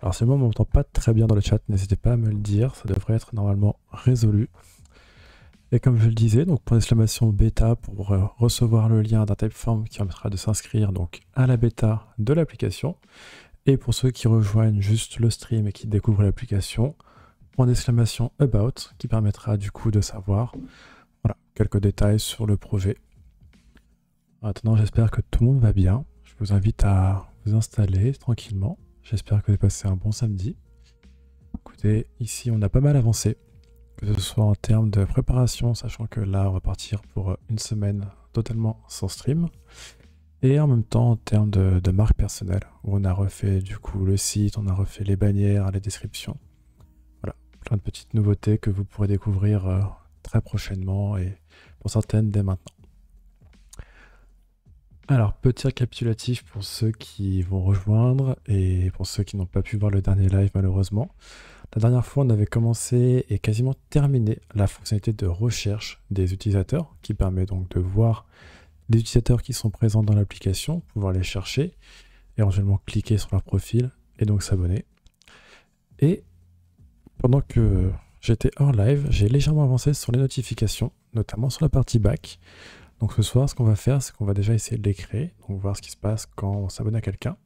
Alors si moi on m'entend pas très bien dans le chat, n'hésitez pas à me le dire, ça devrait être normalement résolu. Et comme je le disais, donc pour l'exclamation bêta, pour recevoir le lien d'un Typeform qui permettra de s'inscrire donc à la bêta de l'application. Et pour ceux qui rejoignent juste le stream et qui découvrent l'application, point d'exclamation about qui permettra du coup de savoir voilà, quelques détails sur le projet. Maintenant, j'espère que tout le monde va bien. Je vous invite à vous installer tranquillement. J'espère que vous avez passé un bon samedi. Écoutez, ici on a pas mal avancé, que ce soit en termes de préparation, sachant que là on va partir pour une semaine totalement sans stream, et en même temps en termes de marque personnelle, où on a refait du coup le site, on a refait les bannières, les descriptions. Voilà, plein de petites nouveautés que vous pourrez découvrir très prochainement et pour certaines dès maintenant. Alors, petit récapitulatif pour ceux qui vont rejoindre et pour ceux qui n'ont pas pu voir le dernier live malheureusement. La dernière fois, on avait commencé et quasiment terminé la fonctionnalité de recherche des utilisateurs qui permet donc de voir les utilisateurs qui sont présents dans l'application, pouvoir les chercher, éventuellement cliquer sur leur profil et donc s'abonner. Et pendant que j'étais hors live, j'ai légèrement avancé sur les notifications, notamment sur la partie back. Donc ce soir, ce qu'on va faire, c'est qu'on va déjà essayer de les créer, donc voir ce qui se passe quand on s'abonne à quelqu'un,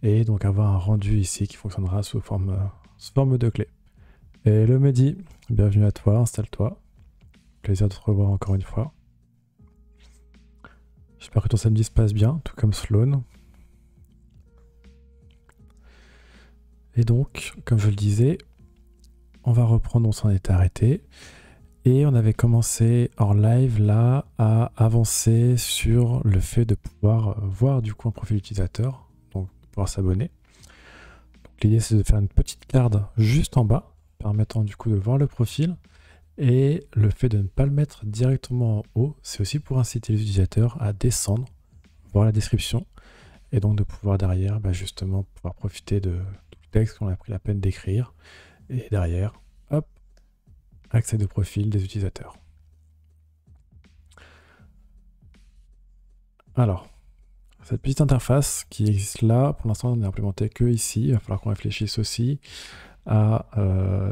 et donc avoir un rendu ici qui fonctionnera sous forme de clé. Hello Mehdi, bienvenue à toi, installe-toi. Plaisir de te revoir encore une fois. J'espère que ton samedi se passe bien, tout comme Sloan. Et donc, comme je le disais, on va reprendre, on s'en était arrêté. Et on avait commencé hors live là à avancer sur le fait de pouvoir voir du coup un profil utilisateur, donc pouvoir s'abonner. L'idée c'est de faire une petite carte juste en bas, permettant du coup de voir le profil. Et le fait de ne pas le mettre directement en haut, c'est aussi pour inciter les utilisateurs à descendre, voir la description, et donc de pouvoir derrière justement pouvoir profiter de tout le texte qu'on a pris la peine d'écrire. Et derrière, hop, accès de profil des utilisateurs. Alors, cette petite interface qui existe là, pour l'instant on n'est implémenté que ici, il va falloir qu'on réfléchisse aussi à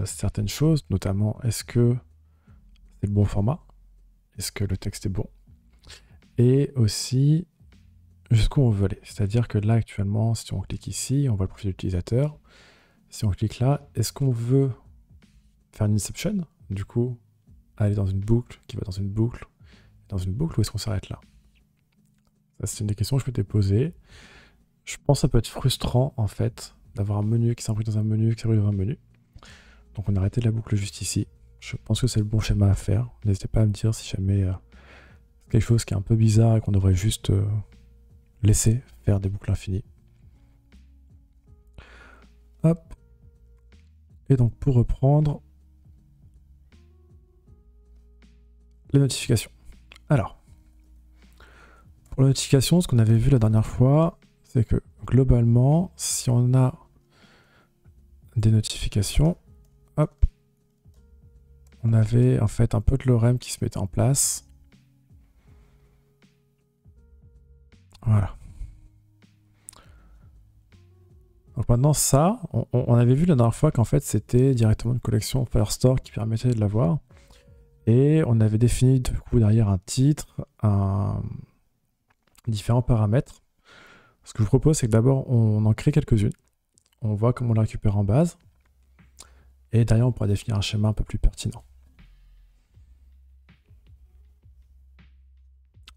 certaines choses, notamment est-ce que c'est le bon format, est-ce que le texte est bon, et aussi jusqu'où on veut aller. C'est-à-dire que là actuellement, si on clique ici, on voit le profil utilisateur. Si on clique là, est-ce qu'on veut faire une inception, du coup aller dans une boucle qui va dans une boucle, ou est-ce qu'on s'arrête là? Ça, c'est une des questions que je peux te poser. Je pense que ça peut être frustrant en fait d'avoir un menu qui s'imbrique dans un menu, qui s'imbrique dans un menu. Donc on a arrêté la boucle juste ici. Je pense que c'est le bon schéma à faire. N'hésitez pas à me dire si jamais c'est quelque chose qui est un peu bizarre et qu'on devrait juste laisser faire des boucles infinies. Hop. Et donc pour reprendre les notifications. Alors, pour les notifications, ce qu'on avait vu la dernière fois, c'est que globalement, si on a des notifications, hop, on avait en fait un peu de l'ORM qui se mettait en place. Voilà. Donc maintenant ça, on avait vu la dernière fois qu'en fait c'était directement une collection Firestore qui permettait de l'avoir. Et on avait défini du coup derrière un titre, différents paramètres. Ce que je vous propose, c'est que d'abord on en crée quelques-unes. On voit comment on la récupère en base. Et derrière on pourra définir un schéma un peu plus pertinent.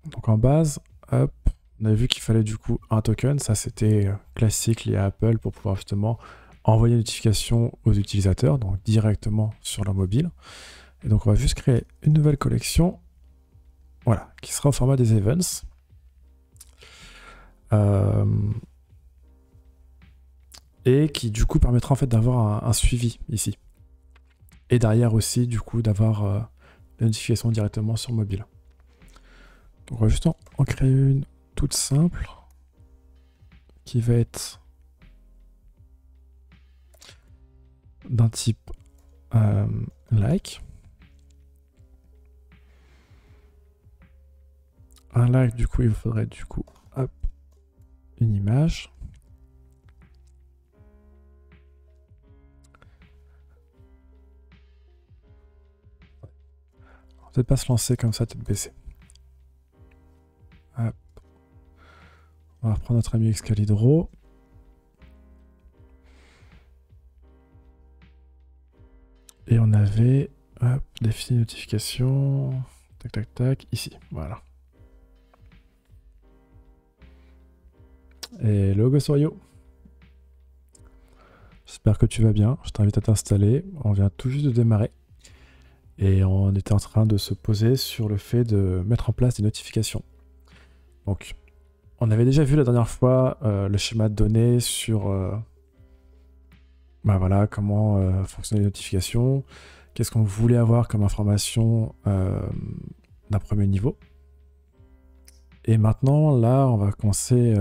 Donc en base, hop, on avait vu qu'il fallait du coup un token. Ça c'était classique lié à Apple pour pouvoir justement envoyer une notification aux utilisateurs, donc directement sur leur mobile. Et donc on va juste créer une nouvelle collection, voilà, qui sera au format des events. Et qui du coup permettra en fait d'avoir un suivi ici. Et derrière aussi du coup d'avoir la notification directement sur mobile. Donc on va juste en créer une toute simple qui va être d'un type like. Un like, du coup, il faudrait du coup, hop, une image. peut-être pas se lancer comme ça, tête baissée. Hop. On va reprendre notre ami Excalibro. Et on avait, hop, définir notification, tac tac tac, ici, voilà. Et le Gosorio. J'espère que tu vas bien, je t'invite à t'installer, on vient tout juste de démarrer. Et on était en train de se poser sur le fait de mettre en place des notifications. Donc, on avait déjà vu la dernière fois le schéma de données sur bah voilà, comment fonctionnent les notifications, qu'est-ce qu'on voulait avoir comme information d'un premier niveau. Et maintenant, là, on va commencer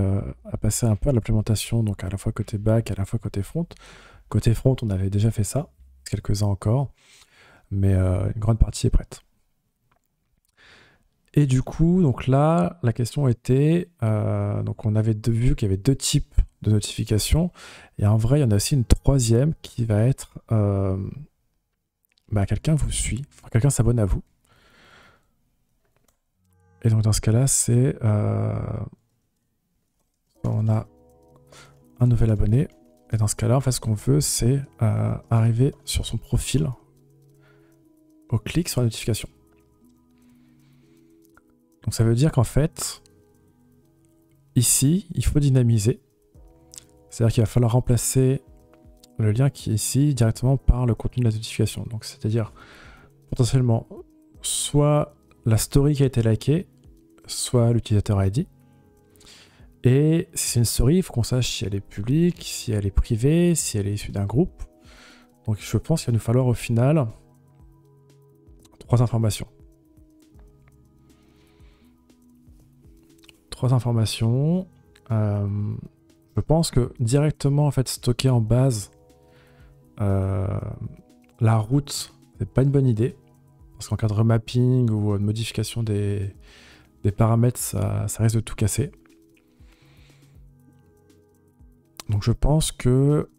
à passer un peu à l'implémentation, donc à la fois côté back, à la fois côté front. Côté front, on avait déjà fait ça, quelques-uns encore, mais une grande partie est prête. Et du coup, donc là, la question était, donc on avait vu qu'il y avait deux types de notifications, et en vrai, il y en a aussi une troisième qui va être, bah, quelqu'un vous suit, enfin, quelqu'un s'abonne à vous. Et donc dans ce cas-là, c'est, on a un nouvel abonné, et dans ce cas-là, en fait, ce qu'on veut, c'est arriver sur son profil au clic sur la notification. Donc ça veut dire qu'en fait, ici, il faut dynamiser. C'est-à-dire qu'il va falloir remplacer le lien qui est ici directement par le contenu de la notification. Donc c'est-à-dire potentiellement soit la story qui a été likée, soit l'utilisateur ID. Et si c'est une story, il faut qu'on sache si elle est publique, si elle est privée, si elle est issue d'un groupe. Donc je pense qu'il va nous falloir au final 3 informations. 3 informations. Je pense que directement en fait stocker en base la route, c'est pas une bonne idée. Parce qu'en cas de remapping ou de modification des paramètres, ça risque de tout casser. Donc je pense que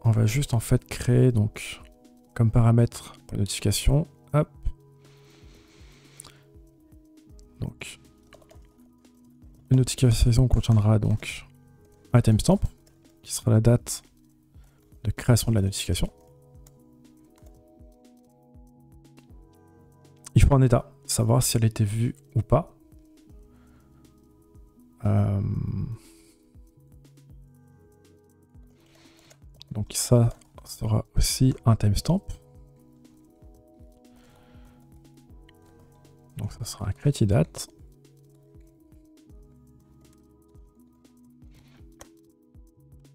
on va juste en fait créer donc comme paramètre pour la notification. Hop. Donc une notification contiendra donc un timestamp qui sera la date de création de la notification. Il faut en état, savoir si elle a été vue ou pas. Donc ça sera aussi un timestamp. Donc ça sera un create date.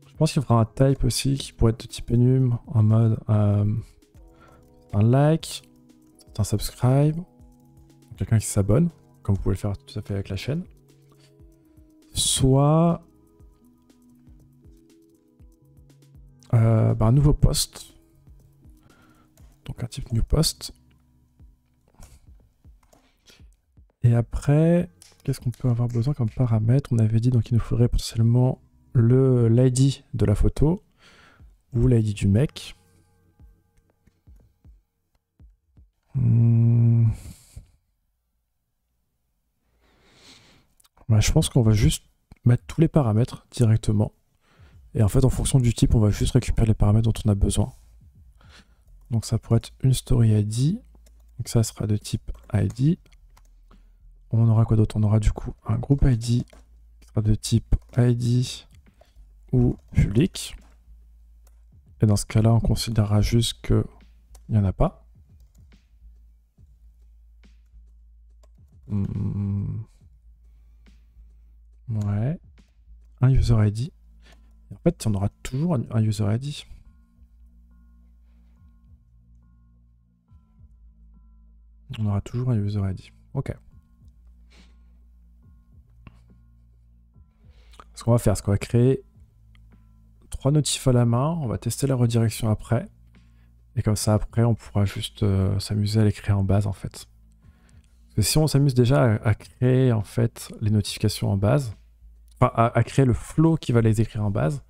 Je pense qu'il fera un type aussi qui pourrait être de type enum en mode un like, un subscribe, quelqu'un qui s'abonne, comme vous pouvez le faire tout à fait avec la chaîne. Soit un nouveau post. Donc un type new post. Et après, qu'est-ce qu'on peut avoir besoin comme paramètre? On avait dit donc il nous faudrait potentiellement l'ID de la photo ou l'ID du mec. Ouais, je pense qu'on va juste mettre tous les paramètres directement. Et en fait, en fonction du type, on va juste récupérer les paramètres dont on a besoin. Donc ça pourrait être une story ID. Donc ça sera de type ID. On aura quoi d'autre? On aura du coup un groupe ID qui sera de type ID ou public. Et dans ce cas-là, on considérera juste qu'il n'y en a pas. Ouais. Un user ID. Et en fait, on aura toujours un user ID. On aura toujours un user ID. Ok. Ce qu'on va faire, c'est qu'on va créer 3 notifs à la main. On va tester la redirection après. Et comme ça, après, on pourra juste s'amuser à les créer en base, en fait. Parce que si on s'amuse déjà à créer, en fait, les notifications en base, enfin, à créer le flow qui va les écrire en base,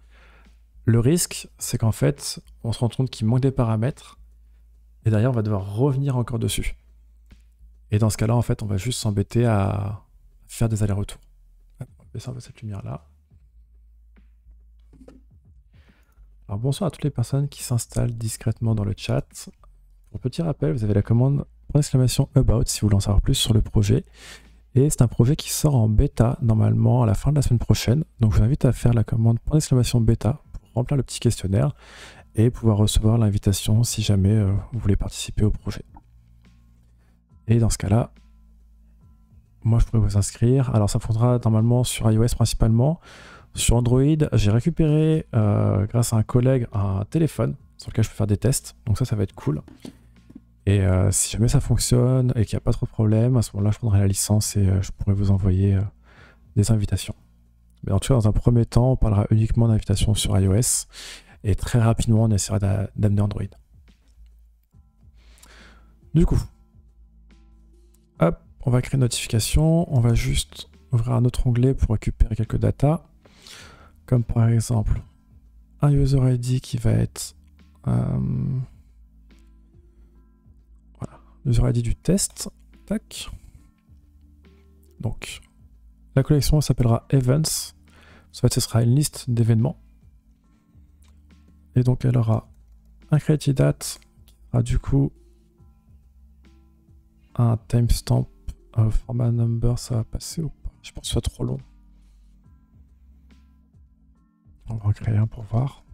le risque, c'est qu'en fait, on se rend compte qu'il manque des paramètres Et derrière, on va devoir revenir encore dessus. Et dans ce cas-là, en fait, on va juste s'embêter à faire des allers-retours. On va baisser un peu cette lumière-là. Alors bonsoir à toutes les personnes qui s'installent discrètement dans le chat. Pour petit rappel, vous avez la commande !about si vous voulez en savoir plus sur le projet. Et c'est un projet qui sort en bêta normalement à la fin de la semaine prochaine. Donc je vous invite à faire la commande !bêta pour remplir le petit questionnaire et pouvoir recevoir l'invitation si jamais vous voulez participer au projet. Et dans ce cas-là, moi je pourrais vous inscrire. Alors ça faudra normalement sur iOS principalement. Sur Android, j'ai récupéré grâce à un collègue un téléphone sur lequel je peux faire des tests. Donc ça va être cool. Et si jamais ça fonctionne et qu'il n'y a pas trop de problèmes, à ce moment-là, je prendrai la licence et je pourrai vous envoyer des invitations. Mais en tout cas, dans un premier temps, on parlera uniquement d'invitations sur iOS. Et très rapidement, on essaiera d'amener Android. Du coup, hop, on va créer une notification. On va juste ouvrir un autre onglet pour récupérer quelques datas. Comme par exemple, un user ID qui va être... user ID du test. Tac. Donc, la collection s'appellera Events. En fait, ce sera une liste d'événements. Et donc, elle aura un created date qui sera du coup un timestamp format number. Ça va passer ou pas? Je pense que ce soit trop long. On va en créer un pour voir.